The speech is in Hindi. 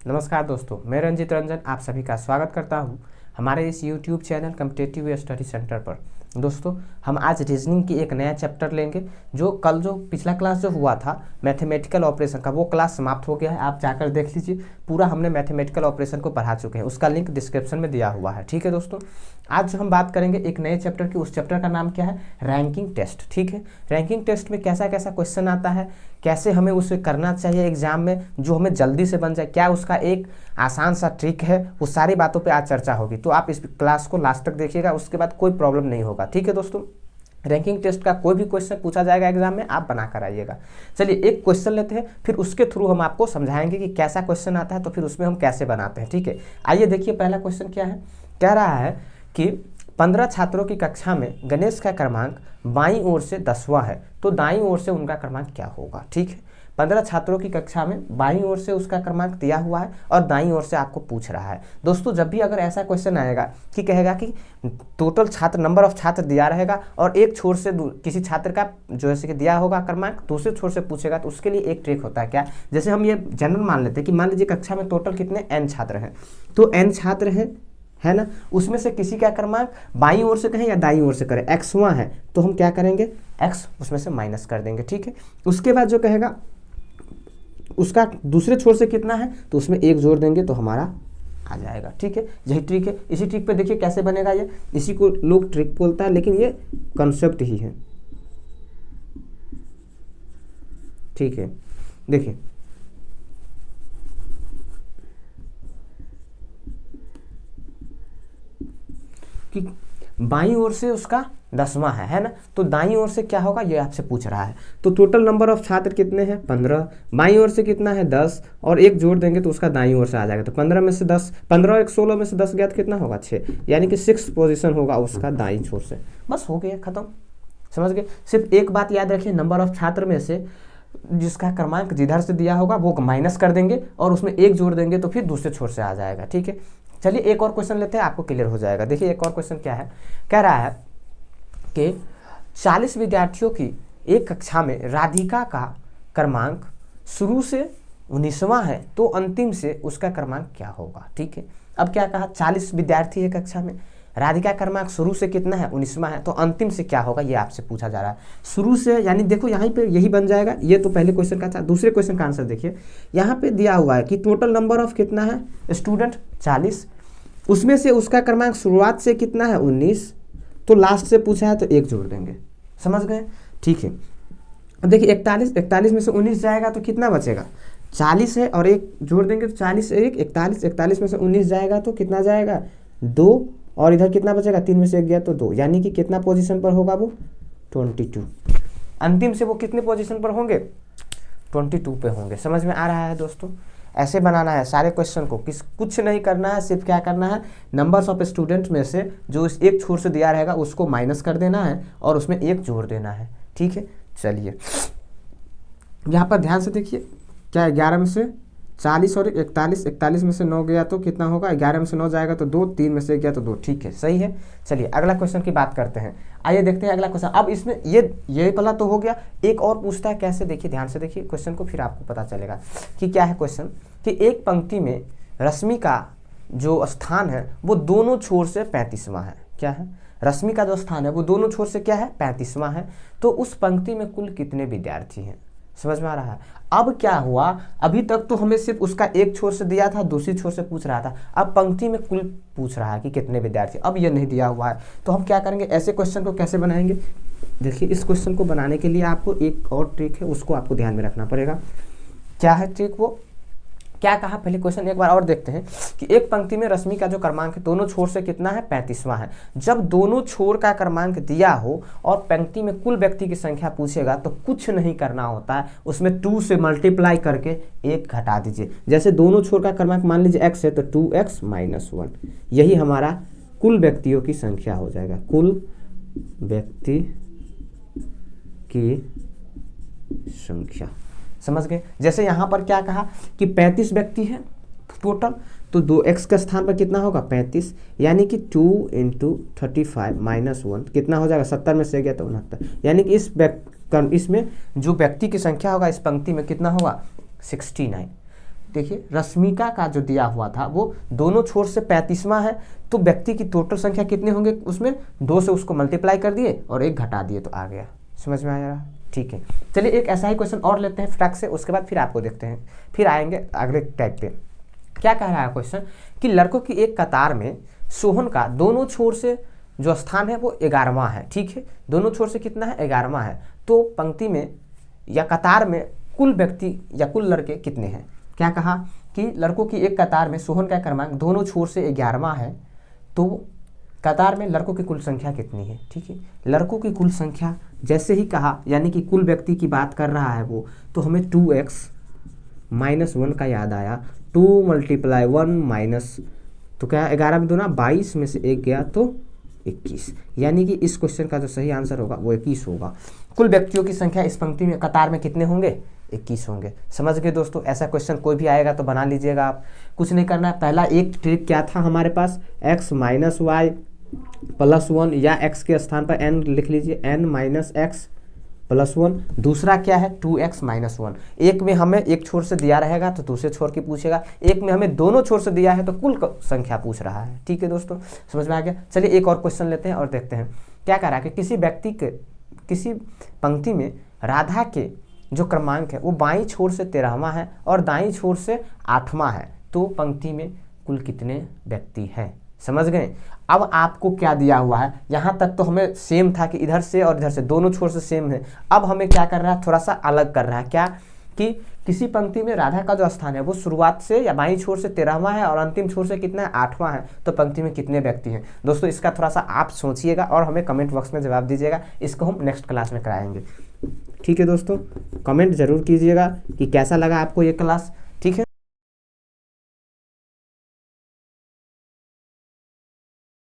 नमस्कार दोस्तों, मैं रंजित रंजन आप सभी का स्वागत करता हूं हमारे इस YouTube channel competitive study centre पर। दोस्तों, हम आज रीजनिंग की एक नया चैप्टर लेंगे। जो पिछला क्लास जो हुआ था मैथमेटिकल ऑपरेशन का, वो क्लास समाप्त हो गया है। आप जाकर देख लीजिए, पूरा हमने मैथमेटिकल ऑपरेशन को पढ़ा चुके हैं। उसका लिंक डिस्क्रिप्शन में दिया हुआ है। ठीक है दोस्तों, आज जो हम बात करेंगे एक नए चैप्टर की, उस चैप्टर का नाम क्या है? Ranking test. ठीक है, रैंकिंग टेस्ट में कैसा कैसा क्वेश्चन आता है, कैसे हमें उसे करना चाहिए एग्जाम में जो हमें जल्दी से बन जाए, क्या उसका एक आसान सा ट्रिक है, वो सारी बातों पे आज चर्चा होगी। तो आप इस क्लास को लास्ट तक देखिएगा, उसके बाद कोई प्रॉब्लम नहीं होगा। ठीक है दोस्तों, रैंकिंग टेस्ट का कोई भी क्वेश्चन पूछा जाएगा एग्जाम में, आप बना कर आइएगा। चलिए एक क्वेश्चन लेते हैं, फिर उसके थ्रू हम आपको समझाएंगे कि कैसा क्वेश्चन आता है, तो फिर उसमें हम कैसे बनाते हैं। ठीक है, आइए देखिए पहला क्वेश्चन क्या है। कह रहा है कि 15 छात्रों की कक्षा में गणेश का क्रमांक बाईं ओर से 10वां है, तो दाईं ओर से उनका क्रमांक क्या होगा? ठीक है, 15 छात्रों की कक्षा में बाईं ओर से उसका क्रमांक दिया हुआ है और दाईं ओर से आपको पूछ रहा है। दोस्तों, जब भी अगर ऐसा क्वेश्चन आएगा कि कहेगा कि टोटल छात्र नंबर ऑफ छात्र दिया रहेगा और एक छोर से किसी छात्र का जो है कि दिया होगा क्रमांक, दूसरे छोर से पूछेगा, तो उसके लिए एक ट्रिक होता है। क्या? जैसे हम ये जनरल मान लेते हैं कि मान लीजिए कक्षा में टोटल कितने n छात्र हैं, तो n छात्र हैं, है ना। उसमें से किसी का क्रमांक बाईं ओर से कहें या दाईं ओर से करें, x1 है तो हम क्या करेंगे, x उसमें से माइनस कर देंगे। ठीक है, उसके बाद जो कहेगा उसका दूसरे छोर से कितना है, तो उसमें एक जोड़ देंगे तो हमारा आ जाएगा। ठीक है, यही ट्रिक है। इसी ट्रिक पे देखिए कैसे बनेगा ये, इसी को लोग ट्रिक बोलता है, लेकिन ये कॉन्सेप्ट ही है। ठीक है, देखिए कि बाईं ओर से उसका 10वां है ना, तो दाईं ओर से क्या होगा ये आपसे पूछ रहा है। तो टोटल नंबर ऑफ छात्र कितने हैं? 15। बाईं ओर से कितना है? 10, और एक जोड़ देंगे तो उसका दाईं ओर से आ जाएगा। तो 15 में से 10, 15 और 16 में से 10 गया तो कितना होगा? 6, यानी कि 6 पोजीशन होगा उसका दाईं छोर से। बस हो गया, खत्म। समझ गए? सिर्फ एक बात याद रखिए, नंबर ऑफ छात्र में से जिसका क्रमांक जिधर से दिया होगा वो माइनस कर देंगे और उसमें एक जोड़ देंगे तो फिर दूसरे छोर से आ जाएगा। ठीक है, चलिए एक और क्वेश्चन लेते हैं, आपको क्लियर हो जाएगा। देखिए एक और क्वेश्चन क्या है। कह रहा है कि 40 विद्यार्थियों की एक कक्षा में राधिका का क्रमांक शुरू से 19वां है, तो अंतिम से उसका क्रमांक क्या होगा? ठीक है, अब क्या कहा, 40 विद्यार्थी है कक्षा में, राधिका का क्रमांक शुरू से कितना है? 19वां है, तो अंतिम से क्या होगा ये आपसे पूछा जा रहा है। शुरू से यानी देखो यहाँ पे यही बन जाएगा। ये तो पहले क्वेश्चन का था। दूसरे क्वेश्चन का आंसर देखिए, यहाँ पे दिया हुआ है कि टोटल नंबर ऑफ कितना है स्टूडेंट? 40, उसमें से उसका क्रमांक शुरुआत से कितना है? 19, तो लास्ट से पूछा है तो एक जोड़ देंगे। समझ गए? ठीक है, अब देखिए 41 में से 19 जाएगा तो कितना बचेगा? 40 है और एक जोड़ देंगे तो 40 एक 41, 41 में से 19 जाएगा तो कितना जाएगा? 2, और इधर कितना बचेगा? 3 में से 1 गया तो 2, यानी कि कितना पोजीशन पर होगा वो? 22। अंतिम से वो कितने पोजीशन पर होंगे? 22 पे होंगे। समझ में आ रहा है दोस्तों? ऐसे बनाना है सारे क्वेश्चन को, कुछ नहीं करना है, सिर्फ क्या करना है, नंबर्स ऑफ स्टूडेंट में से जो इस एक छोर से दिया रहेगा उसको माइनस कर देना है और उसमें एक जोड़ देना है। ठीक है, चलिए यहाँ पर ध्यान से देखिए, क्या 11 में से 40 और 41, 41 में से 9 गया तो कितना होगा? 11 में से 9 जाएगा तो 2, 3 में से 1 गया तो 2। ठीक है, सही है। चलिए अगला क्वेश्चन की बात करते हैं। आइए देखते हैं अगला क्वेश्चन। अब इसमें ये वाला तो हो गया, एक और पूछता है कैसे, देखिए ध्यान से देखिए क्वेश्चन को, फिर आपको पता चलेगा कि क्या है क्वेश्चन। कि एक पंक्ति में रश्मि का जो स्थान है वो दोनों छोर से 35वां है। क्या है? रश्मि का जो स्थान है वो दोनों छोर से क्या है? 35वां है। तो उस पंक्ति में कुल कितने विद्यार्थी हैं? समझ में आ रहा है? अब क्या हुआ, अभी तक तो हमें सिर्फ उसका एक छोर से दिया था, दूसरी छोर से पूछ रहा था। अब पंक्ति में कुल पूछ रहा है कि कितने विद्यार्थी। अब ये नहीं दिया हुआ है, तो हम क्या करेंगे, ऐसे क्वेश्चन को कैसे बनाएंगे? देखिए इस क्वेश्चन को बनाने के लिए आपको एक और ट्रिक है, उसको आपको ध्यान में रखना पड़ेगा। क्या है ट्रिक? वो क्या कहा, पहले क्वेश्चन एक बार और देखते हैं। कि एक पंक्ति में रश्मि का जो क्रमांक है दोनों छोर से कितना है? 35वां है। जब दोनों छोर का क्रमांक दिया हो और पंक्ति में कुल व्यक्ति की संख्या पूछेगा तो कुछ नहीं करना होता है, उसमें 2 से मल्टीप्लाई करके 1 घटा दीजिए। जैसे दोनों छोर का क्रमांक मान लीजिए x है तो 2x - 1, यही हमारा कुल व्यक्तियों की संख्या हो जाएगा। कुल व्यक्ति की संख्या, समझ गए? जैसे यहाँ पर क्या कहा कि 35 व्यक्ति हैं टोटल, तो 2x के स्थान पर कितना होगा? 35, यानी कि 2 × 35 - 1 कितना हो जाएगा? 70 में से गया तो 69, यानी कि इसमें जो व्यक्ति की संख्या होगा इस पंक्ति में कितना होगा? 69। देखिए रश्मिका का जो दिया हुआ था वो दोनों छोर से 35वां है, तो व्यक्ति की टोटल संख्या कितने होंगे, उसमें 2 से उसको मल्टीप्लाई कर दिए और 1 घटा दिए तो आ गया। समझ में आया? ठीक है, चलिए एक ऐसा ही क्वेश्चन और लेते हैं फटाक से, उसके बाद फिर आपको देखते हैं, फिर आएंगे अगले टाइप पे। क्या कह रहा है क्वेश्चन कि लड़कों की एक कतार में सोहन का दोनों छोर से जो स्थान है वो 11वां है। ठीक है, दोनों छोर से कितना है, 11वां है। तो पंक्ति में या कतार में कुल व्यक्ति या कुल लड़के कितने हैं। क्या कहा कि लड़कों की एक कतार में सोहन का क्रमांक दोनों छोर से 11वां है, तो कतार में लड़कों की कुल संख्या कितनी है। ठीक है, लड़कों की कुल संख्या जैसे ही कहा, यानी कि कुल व्यक्ति की बात कर रहा है वो, तो हमें 2x - 1 का याद आया। 2 × 1 तो क्या 11 में 2 ना 22 में से 1 गया तो 21, यानी कि इस क्वेश्चन का जो सही आंसर होगा वो 21 होगा। कुल व्यक्तियों की संख्या इस पंक्ति में कतार में कितने होंगे, 21 होंगे। समझ गए दोस्तों, ऐसा क्वेश्चन कोई भी आएगा तो बना लीजिएगा आप, कुछ नहीं करना है। पहला एक ट्रिक क्या था हमारे पास, x - y + 1 या x के स्थान पर n लिख लीजिए, n - x + 1। दूसरा क्या है 2x - 1। एक में हमें एक छोर से दिया रहेगा तो दूसरे छोर की पूछेगा, एक में हमें दोनों छोर से दिया है तो कुल संख्या पूछ रहा है। ठीक है दोस्तों, समझ में आ गया। चलिए एक और क्वेश्चन लेते हैं और देखते हैं क्या कह रहा है कि किसी व्यक्ति के किसी पंक्ति में राधा के जो क्रमांक है वो बाईं छोर से 13वां है और दाईं छोर से 8वां है, तो पंक्ति में कुल कितने व्यक्ति हैं। समझ गए। अब आपको क्या दिया हुआ है, यहाँ तक तो हमें सेम था कि इधर से और इधर से दोनों छोर से सेम है। अब हमें क्या कर रहा है, थोड़ा सा अलग कर रहा है। क्या कि किसी पंक्ति में राधा का जो स्थान है वो शुरुआत से या बाईं छोर से 13वां है और अंतिम छोर से कितना है, 8वां है, तो पंक्ति में कितने व्यक्ति हैं। दोस्तों इसका थोड़ा सा आप सोचिएगा और हमें कमेंट बॉक्स में जवाब दीजिएगा, इसको हम नेक्स्ट क्लास में कराएंगे। ठीक है दोस्तों, कमेंट जरूर कीजिएगा कि कैसा लगा आपको ये क्लास।